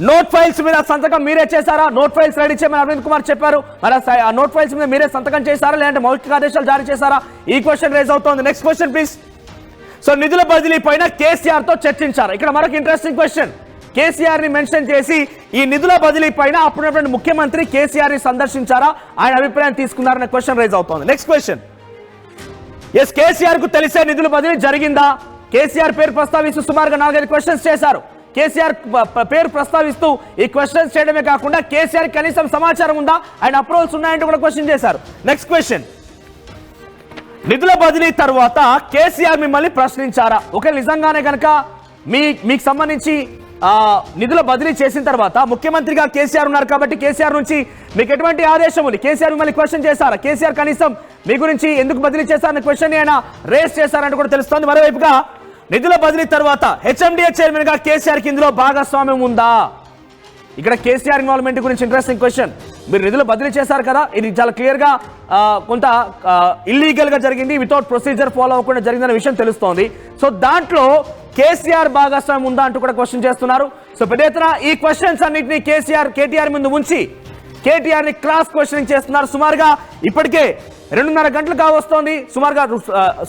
నోట్ ఫైల్స్ మీద సంతకం మీరే చేశారా? నోట్ ఫైల్స్ రెడీ చేయమని అరవింద్ కుమార్ చెప్పారు. మరి ఆ నోట్ ఫైల్స్ మీద మీరే సంతకం చేశారా లేదంటే మౌఖిక ఆదేశాలు జారీ చేశారా? ఈ క్వశ్చన్ రేజ్ అవుతోంది. Next question please. సో నిధుల బదిలీ పైన కేసీఆర్ తో చర్చించారు. ఇక్కడ మరొక ఇంట్రెస్టింగ్ క్వశ్చన్, కేసీఆర్ ని మెన్షన్ చేసి ఈ నిధుల బదిలీ పైన అప్పుడున్నటువంటి ముఖ్యమంత్రి కేసీఆర్ ని సందర్శించారా, ఆయన అభిప్రాయం తీసుకున్నారనే క్వశ్చన్ రైజ్ అవుతోంది. నెక్స్ట్ క్వశ్చన్, ఎస్, కేసీఆర్ కు తెలిసే నిధుల బదిలీ జరిగిందా? కేసీఆర్ పేరు ప్రస్తావిస్తూ సుమారుగా 4-5 క్వశ్చన్స్ చేశారు. కేసీఆర్ పేరు ప్రస్తావిస్తూ ఈ క్వశ్చన్స్ చేయడమే కాకుండా కేసీఆర్ కనీసం సమాచారం ఉందా, ఆయన అప్రూవల్స్ ఉన్నాయంటూ కూడా క్వశ్చన్ చేశారు. నెక్స్ట్ క్వశ్చన్, నిధుల బదిలీ తర్వాత కేసీఆర్ మిమ్మల్ని ప్రశ్నించారా? ఒకవేళ నిజంగానే కనుక మీకు సంబంధించి నిధుల బదిలీ చేసిన తర్వాత ముఖ్యమంత్రిగా కేసీఆర్ ఉన్నారు కాబట్టి కేసీఆర్ నుంచి మీకు ఎటువంటి ఆదేశం ఉంది? కేసీఆర్ మిమ్మల్ని క్వశ్చన్ చేశారా? కేసీఆర్ కనీసం మీ గురించి ఎందుకు బదిలీ చేశారనే క్వశ్చన్ ఆయన రేస్ చేశారంటూ కూడా తెలుస్తోంది. మరోవైపుగా నిధుల బదిలీ తర్వాత హెచ్ఎండిఏ చైర్మన్ గా కేసీఆర్ కి ఇందులో భాగస్వామ్యం ఉందా? ఇక్కడ కేసీఆర్ ఇన్వాల్వ్మెంట్ గురించి ఇంట్రెస్టింగ్ క్వశ్చన్. మీరు నిధులు బదిలీ చేశారు కదా, ఇది చాలా క్లియర్ గా కొంత ఇల్లీగల్ గా జరిగింది, వితౌట్ ప్రొసీజర్ ఫాలో అవ్వకుండా జరిగిందనే విషయం తెలుస్తోంది. సో దాంట్లో కేసీఆర్ భాగస్వామ్యం ఉందా అంటూ కూడా క్వశ్చన్ చేస్తున్నారు. సో పెద్ద ఎత్తున ఈ క్వశ్చన్స్ అన్నింటినీ కేటీఆర్ ముందు ఉంచి కేటీఆర్ ని క్రాస్ క్వశ్చనింగ్ చేస్తున్నారు. సుమారుగా ఇప్పటికే 2:30 గంటలు కావస్తోంది.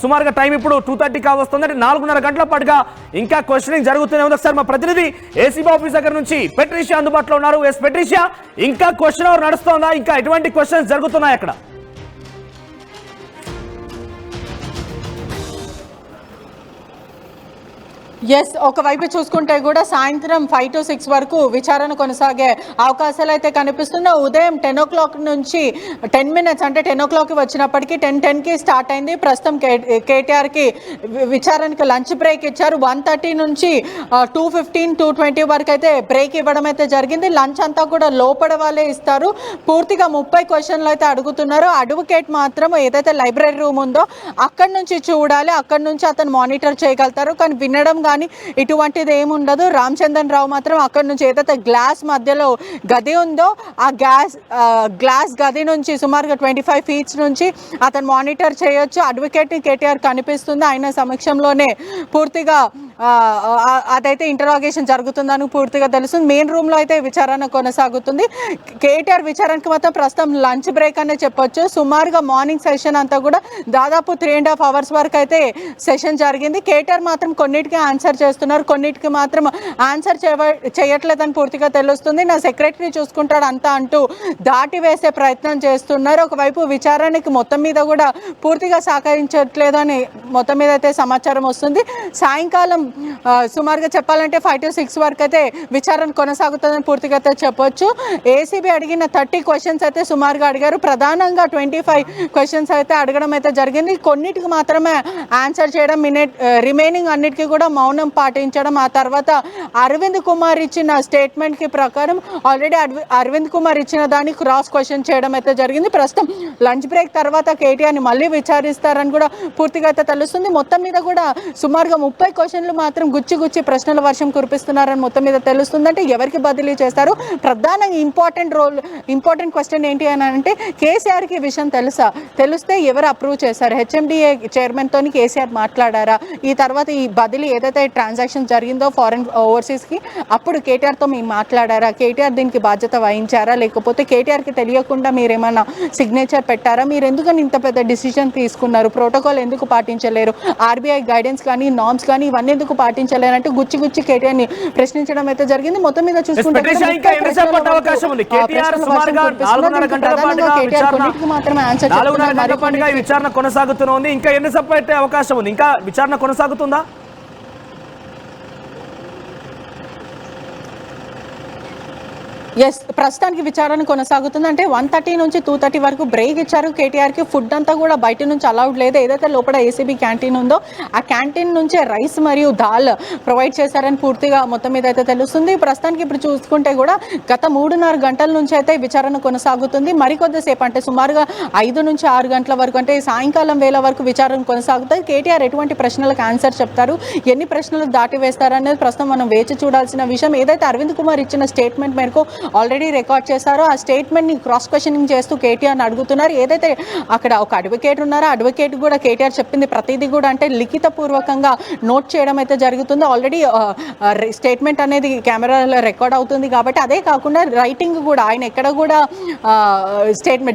సుమారుగా టైం ఇప్పుడు 2:30 కావస్తుంది. అంటే 4:30 గంటల పాటుగా ఇంకా క్వశ్చనింగ్ జరుగుతూనే ఉంది. ఒకసారి మా ప్రతినిధి ఏసీబీ ఆఫీస్ దగ్గర నుంచి పెట్రిషియా అందుబాటులో ఉన్నారు. ఎస్ పెట్రిషియా, ఇంకా క్వశ్చన్ అవర్ నడుస్తోందా? ఇంకా ఎటువంటి క్వశ్చన్స్ జరుగుతున్నాయి అక్కడ? ఎస్, ఒకవైపు చూసుకుంటే కూడా సాయంత్రం 5 to 6 వరకు విచారణ కొనసాగే అవకాశాలు అయితే కనిపిస్తున్నాయి. ఉదయం 10 o'clock నుంచి 10 minutes అంటే 10 o'clock వచ్చినప్పటికీ 10:10కి స్టార్ట్ అయింది. ప్రస్తుతం కేటీఆర్కి విచారణకి లంచ్ బ్రేక్ ఇచ్చారు. 1:30 నుంచి 2:15, 2:20 వరకు అయితే బ్రేక్ ఇవ్వడం అయితే జరిగింది. లంచ్ అంతా కూడా లోపల వాళ్ళే ఇస్తారు. పూర్తిగా 30 క్వశ్చన్లు అయితే అడుగుతున్నారు. అడ్వకేట్ మాత్రం ఏదైతే లైబ్రరీ రూమ్ ఉందో అక్కడి నుంచి చూడాలి, అక్కడి నుంచి అతను మానిటర్ చేయగలుగుతారు. కానీ వినడం కానీ ఇటువంటిది ఏమి ఉండదు. రామచంద్రన్ రావు మాత్రం అక్కడ నుంచి ఏదైతే గ్లాస్ మధ్యలో గది ఉందో ఆ గ్లాస్ గది నుంచి సుమారుగా 25 feet నుంచి అతను మానిటర్ చేయొచ్చు. అడ్వకేట్ కేటీఆర్ కనిపిస్తుంది. ఆయన సమక్షంలోనే పూర్తిగా అదైతే ఇంటరాగేషన్ జరుగుతుందని పూర్తిగా తెలుస్తుంది. మెయిన్ రూమ్లో అయితే విచారణ కొనసాగుతుంది. కేటీఆర్ విచారణకి మాత్రం ప్రస్తుతం లంచ్ బ్రేక్ అనే చెప్పొచ్చు. సుమారుగా మార్నింగ్ సెషన్ అంతా కూడా దాదాపు 3.5 hours వరకు అయితే సెషన్ జరిగింది. కేటీఆర్ మాత్రం కొన్నిటికి ఆన్సర్ చేస్తున్నారు, కొన్నిటికి మాత్రం ఆన్సర్ చేయట్లేదని పూర్తిగా తెలుస్తుంది. నా సెక్రటరీ చూసుకుంటాడు అంతా అంటూ దాటి వేసే ప్రయత్నం చేస్తున్నారు. ఒకవైపు విచారణకి మొత్తం మీద కూడా పూర్తిగా సహకరించట్లేదు అని మొత్తం మీద అయితే సమాచారం వస్తుంది. సాయంకాలం సుమారుగా చెప్పాలంటే 5 to 6 వరకు అయితే విచారణ కొనసాగుతుందని పూర్తిగా అయితే చెప్పొచ్చు. ఏసీబీ అడిగిన 30 questions అయితే సుమారుగా అడిగారు. ప్రధానంగా 25 questions అయితే అడగడం అయితే జరిగింది. కొన్నిటికి మాత్రమే ఆన్సర్ చేయడం, రిమైనింగ్ అన్నిటికీ కూడా మౌనం పాటించడం. ఆ తర్వాత అరవింద్ కుమార్ ఇచ్చిన స్టేట్మెంట్కి ప్రకారం ఆల్రెడీ అరవింద్ కుమార్ ఇచ్చిన దాన్ని క్రాస్ క్వశ్చన్ చేయడం అయితే జరిగింది. ప్రస్తుతం లంచ్ బ్రేక్ తర్వాత కేటీఆర్ని మళ్ళీ విచారిస్తారని కూడా పూర్తిగా అయితే తెలుస్తుంది. మొత్తం మీద కూడా సుమారుగా 30 questions మాత్రం గుచ్చి ప్రశ్నల వర్షం కురిపిస్తున్నారని మొత్తం మీద తెలుస్తుంది. అంటే ఎవరికి బదిలీ చేస్తారు, ప్రధానంగా ఇంపార్టెంట్ క్వశ్చన్ ఏంటి అని అంటే కేసీఆర్కి ఈ విషయం తెలిస్తే ఎవరు అప్రూవ్ చేశారు, హెచ్ఎండిఏ చైర్మన్ తోని కేసీఆర్ మాట్లాడారా, ఈ తర్వాత ఈ బదిలీ ఏదైతే ట్రాన్సాక్షన్ జరిగిందో ఫారెన్ ఓవర్సీస్కి అప్పుడు కేటీఆర్తో మీరు మాట్లాడారా, కేటీఆర్ దీనికి బాధ్యత వహించారా, లేకపోతే కేటీఆర్కి తెలియకుండా మీరు ఏమైనా సిగ్నేచర్ పెట్టారా, మీరు ఎందుకని ఇంత పెద్ద డిసిజన్ తీసుకున్నారు, ప్రోటోకాల్ ఎందుకు పాటించలేరు, ఆర్బీఐ గైడెన్స్ కానీ నామ్స్ కానీ ఇవన్నీ ఎందుకు పాటించలేరు అంటే గుచ్చి కేటీఆర్ని ప్రశ్నించడం అయితే జరిగింది. మొత్తం మీద చూసుకుంటే మాత్రమే ఆన్సర్ విచారణ కొనసాగుతుంది. ఇంకా ఎన్ని సభ పెట్టే అవకాశం ఉంది, ఇంకా విచారణ కొనసాగుతుందా? ఎస్, ప్రస్తుతానికి విచారణ కొనసాగుతుంది. అంటే 1:30 నుంచి 2:30 వరకు బ్రేక్ ఇచ్చారు కేటీఆర్కి. ఫుడ్ అంతా కూడా బయట నుంచి అలౌడ్ లేదు. ఏదైతే లోపల ఏసీబీ క్యాంటీన్ ఉందో ఆ క్యాంటీన్ నుంచే రైస్ మరియు దాల్ ప్రొవైడ్ చేశారని పూర్తిగా మొత్తం మీద అయితే తెలుస్తుంది. ప్రస్తుతానికి ఇప్పుడు చూసుకుంటే కూడా గత 3.5 గంటల నుంచి అయితే విచారణ కొనసాగుతుంది. మరికొద్దిసేపు అంటే సుమారుగా 5 నుంచి 6 గంటల వరకు అంటే సాయంకాలం వేళ వరకు విచారణ కొనసాగుతుంది. కేటీఆర్ ఎటువంటి ప్రశ్నలకు ఆన్సర్ చెప్తారు, ఎన్ని ప్రశ్నలకు దాటి వేస్తారు అనేది ప్రస్తుతం మనం వేచి చూడాల్సిన విషయం. ఏదైతే అరవింద్ కుమార్ ఇచ్చిన స్టేట్మెంట్ మేరకు ఆల్రెడీ రికార్డ్ చేశారో ఆ స్టేట్మెంట్ని క్రాస్ క్వశ్చనింగ్ చేస్తూ కేటీఆర్ని అడుగుతున్నారు. ఏదైతే అక్కడ ఒక అడ్వకేట్ ఉన్నారో అడ్వకేట్ కూడా కేటీఆర్ చెప్పింది ప్రతిదీ కూడా అంటే లిఖితపూర్వకంగా నోట్ చేయడం అయితే జరుగుతుంది. ఆల్రెడీ స్టేట్మెంట్ అనేది కెమెరాలో రికార్డ్ అవుతుంది కాబట్టి అదే కాకుండా రైటింగ్ కూడా ఆయన ఎక్కడ కూడా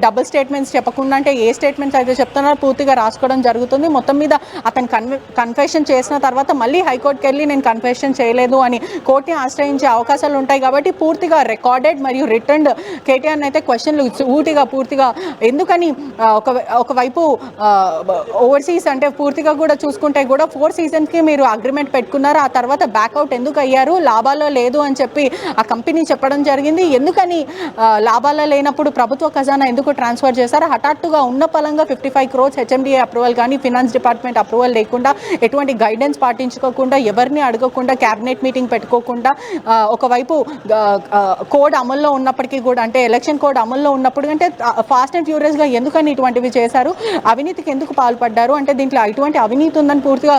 డబుల్ స్టేట్మెంట్స్ చెప్పకుండా అంటే ఏ స్టేట్మెంట్స్ అయితే చెప్తున్నారో పూర్తిగా రాసుకోవడం జరుగుతుంది. మొత్తం మీద అతను కన్ఫెషన్ చేసిన తర్వాత మళ్ళీ హైకోర్టుకి వెళ్ళి నేను కన్ఫెషన్ చేయలేదు అని కోర్టుని ఆశ్రయించే అవకాశాలు ఉంటాయి కాబట్టి పూర్తిగా రికార్డెడ్ మరియు రిటర్న్డ్ కేటీఆర్ అయితే క్వశ్చన్లు పూర్తిగా ఎందుకని ఒకవైపు ఓవర్సీస్ అంటే పూర్తిగా కూడా చూసుకుంటే కూడా 4 సీజన్స్కి మీరు అగ్రిమెంట్ పెట్టుకున్నారు, ఆ తర్వాత బ్యాక్అవుట్ ఎందుకు అయ్యారు, లాభాల్లో లేదు అని చెప్పి ఆ కంపెనీ చెప్పడం జరిగింది. ఎందుకని లాభాల్లో లేనప్పుడు ప్రభుత్వ ఖజానా ఎందుకు ట్రాన్స్ఫర్ చేశారు, హఠాత్తుగా ఉన్న పలంగా 55 crores హెచ్ఎండిఏ అప్రూవల్ కానీ ఫినాన్స్ డిపార్ట్మెంట్ అప్రూవల్ లేకుండా ఎటువంటి గైడెన్స్ పాటించుకోకుండా ఎవరిని అడగకుండా క్యాబినెట్ మీటింగ్ పెట్టుకోకుండా ఒకవైపు కోడ్ అమల్లో ఉన్నప్పటికీ కూడా అంటే ఎలక్షన్ కోడ్ అమల్లో ఉన్నప్పుడు అంటే ఫాస్ట్ అండ్ ఫ్యూరియస్గా ఎందుకని ఇటువంటివి చేశారు, అవినీతికి ఎందుకు పాల్పడ్డారు అంటే దీంట్లో ఇటువంటి అవినీతి ఉందని పూర్తిగా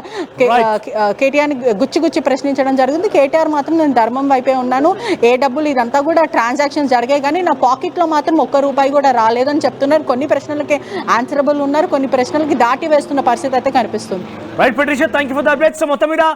కేటీఆర్ని గుచ్చి ప్రశ్నించడం జరిగింది. కేటీఆర్ మాత్రం నేను ధర్మం వైపే ఉన్నాను, ఏ డబ్బులు ఇదంతా కూడా ట్రాన్సాక్షన్ జరిగాయి కానీ నా పాకెట్లో మాత్రం ₹1 కూడా రాలేదని చెప్తున్నారు. కొన్ని ప్రశ్నలకి ఆన్సరబుల్ ఉన్నారు, కొన్ని ప్రశ్నలకి దాటి వేస్తున్న పరిస్థితి అయితే కనిపిస్తుంది. Right Patricia, thank you for the updates. మొత్తం మీద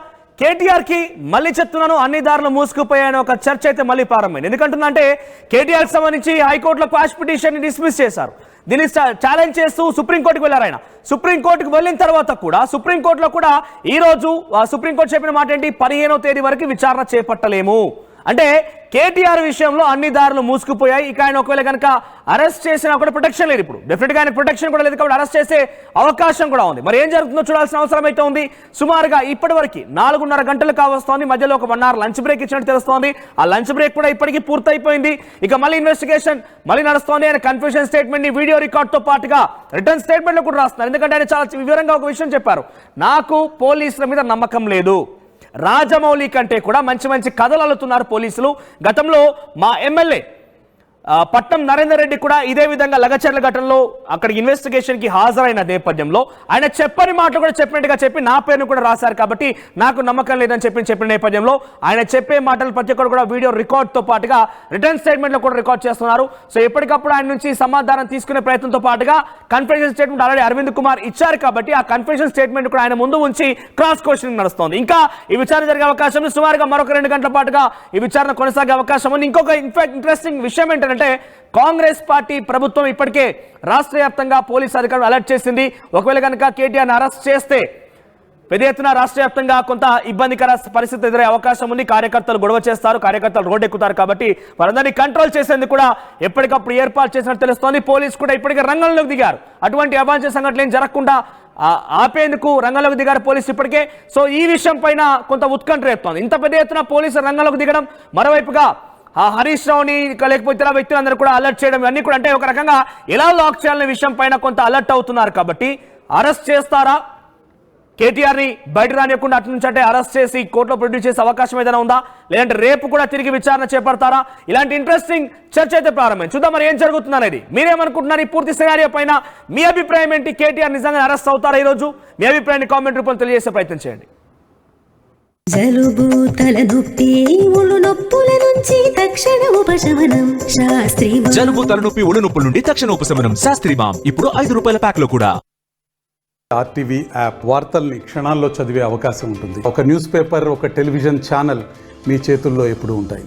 కేటీఆర్ కి మళ్ళీ చెప్తున్నాను అన్ని దారులు మూసుకుపోయాయని ఒక చర్చ అయితే మళ్ళీ ప్రారంభమైంది. ఎందుకంటున్నా అంటే కేటీఆర్ కి సంబంధించి హైకోర్టులో క్వాష్ పిటిషన్ ని డిస్మిస్ చేశారు. దీన్ని ఛాలెంజ్ చేస్తూ సుప్రీంకోర్టుకు వెళ్ళారు. ఆయన సుప్రీంకోర్టుకు వెళ్ళిన తర్వాత కూడా సుప్రీంకోర్టులో కూడా ఈ రోజు సుప్రీంకోర్టు చెప్పిన మాట ఏంటి, 15వ తేదీ వరకు విచారణ చేపట్టలేము అంటే కేటీఆర్ విషయంలో అన్ని దారులు మూసుకుపోయాయి. ఇక ఆయన ఒకవేళ కనుక అరెస్ట్ చేసినా కూడా ప్రొటెక్షన్ లేదు. ఇప్పుడు డెఫినెట్ గా ఆయన ప్రొటెక్షన్ కూడా లేదు కాబట్టి అరెస్ట్ చేసే అవకాశం కూడా ఉంది. మరి ఏం జరుగుతుందో చూడాల్సిన అవసరం అయితే ఉంది. సుమారుగా ఇప్పటి వరకు 4.5 గంటలు కావస్తోంది. మధ్యలో ఒక 1 hour లంచ్ బ్రేక్ ఇచ్చినట్టు తెలుస్తోంది. ఆ లంచ్ బ్రేక్ కూడా ఇప్పటికీ పూర్తయిపోయింది. ఇక మళ్ళీ ఇన్వెస్టిగేషన్ మళ్ళీ నడుస్తోంది. ఆయన కన్ఫెషన్ స్టేట్మెంట్ ని వీడియో రికార్డ్ తో పాటుగా రిటర్న్ స్టేట్మెంట్ లో కూడా రాస్తున్నారు. ఎందుకంటే ఆయన చాలా వివరంగా ఒక విషయం చెప్పారు, నాకు పోలీసుల మీద నమ్మకం లేదు, రాజమౌళి కంటే కూడా మంచి కథలు అల్లుతున్నారు పోలీసులు. గతంలో మా ఎమ్మెల్యే పట్నం నరేందర్ రెడ్డి కూడా ఇదే విధంగా లగచర్ల ఘటనలో అక్కడికి ఇన్వెస్టిగేషన్ కి హాజరైన నేపథ్యంలో ఆయన చెప్పని మాటలు కూడా చెప్పినట్టుగా చెప్పి నా పేరును కూడా రాశారు కాబట్టి నాకు నమ్మకం లేదని చెప్పిన నేపథ్యంలో ఆయన చెప్పే మాటలు ప్రతి ఒక్కరు కూడా వీడియో రికార్డ్ తో పాటుగా రిటర్న్ స్టేట్మెంట్ లో కూడా రికార్డ్ చేస్తున్నారు. సో ఎప్పటికప్పుడు ఆయన నుంచి సమాధానం తీసుకునే ప్రయత్నంతో పాటుగా confession statement already Arvind Kumar ఇచ్చారు కాబట్టి ఆ కన్ఫెషన్ స్టేట్మెంట్ కూడా ఆయన ముందు ఉంచి క్రాస్ క్వశ్చనింగ్ నడుస్తోంది. ఇంకా ఈ విచారణ జరిగే అవకాశం ఉంది. సుమారుగా మరొక 2 గంటల పాటుగా ఈ విచారణ కొనసాగే అవకాశం ఉంది. ఇంకొక ఇంట్రెస్టింగ్ విషయం ఏంటంటే కాంగ్రెస్ పార్టీ ప్రభుత్వం ఇప్పటికే రాష్ట్ర వ్యాప్తంగా పోలీసు అధికారులు అలర్ట్ చేసింది. ఒకవేళ కనుక కేటీఆర్ని అరెస్ట్ చేస్తే పెద్ద ఎత్తున రాష్ట్ర వ్యాప్తంగా కొంత ఇబ్బందికర పరిస్థితి ఎదురయ్యే అవకాశం ఉంది. కార్యకర్తలు గొడవ చేస్తారు, కార్యకర్తలు రోడ్డు ఎక్కుతారు కాబట్టి వారందరినీ కంట్రోల్ చేసేందుకు కూడా ఎప్పటికప్పుడు ఏర్పాటు చేసినట్టు తెలుస్తోంది. పోలీసు కూడా ఇప్పటికే రంగంలోకి దిగారు. అటువంటి అవాంఛనీయ సంఘటనలు ఏం జరగకుండా ఆపేందుకు రంగంలోకి దిగారు పోలీసు ఇప్పటికే. సో ఈ విషయం పైన కొంత ఉత్కంఠ రేపుతోంది. ఇంత పెద్ద ఎత్తున పోలీసు రంగంలోకి దిగడం, మరోవైపుగా హరీష్ రావుని లేకపోతే ఇతర వ్యక్తులందరూ కూడా అలర్ట్ చేయడం, ఇవన్నీ కూడా అంటే ఒక రకంగా ఎలా లాక్ చేయాలనే విషయం పైన కొంత అలర్ట్ అవుతున్నారు. కాబట్టి అరెస్ట్ చేస్తారా, కేటీఆర్ని బయట రానియకుండా అటు నుంచి అంటే అరెస్ట్ చేసి కోర్టులో ప్రొడ్యూస్ చేసే అవకాశం ఏదైనా ఉందా, లేదంటే రేపు కూడా తిరిగి విచారణ చేపడతారా? ఇలాంటి ఇంట్రెస్టింగ్ చర్చ అయితే ప్రారంభమైంది. చూద్దాం మరి ఏం జరుగుతుంది అనేది. మీరేమనుకుంటున్నారు ఈ పూర్తి సినారియో పైన? మీ అభిప్రాయం ఏంటి? కేటీఆర్ నిజంగా అరెస్ట్ అవుతారా ఈరోజు? మీ అభిప్రాయాన్ని కామెంట్ రూపంలో తెలియజేసే ప్రయత్నం చేయండి. జలుబు తలనొప్పి ఒళ్ళు నొప్పుల నుంచి తక్షణ ఉపశమనం శాస్త్రీ జలుబు తలనొప్పి ఒళ్ళు నొప్పుల నుండి తక్షణ ఉపశమనం శాస్త్రీ మామ్ ఇప్పుడు 5 రూపాయల ప్యాక్ లో కూడా. ఆర్టీవీ యాప్ వార్తల్ని క్షణాల్లో చదివే అవకాశం ఉంటుంది. ఒక న్యూస్ పేపర్, ఒక టెలివిజన్ ఛానల్ మీ చేతుల్లో ఎప్పుడూ ఉంటాయి.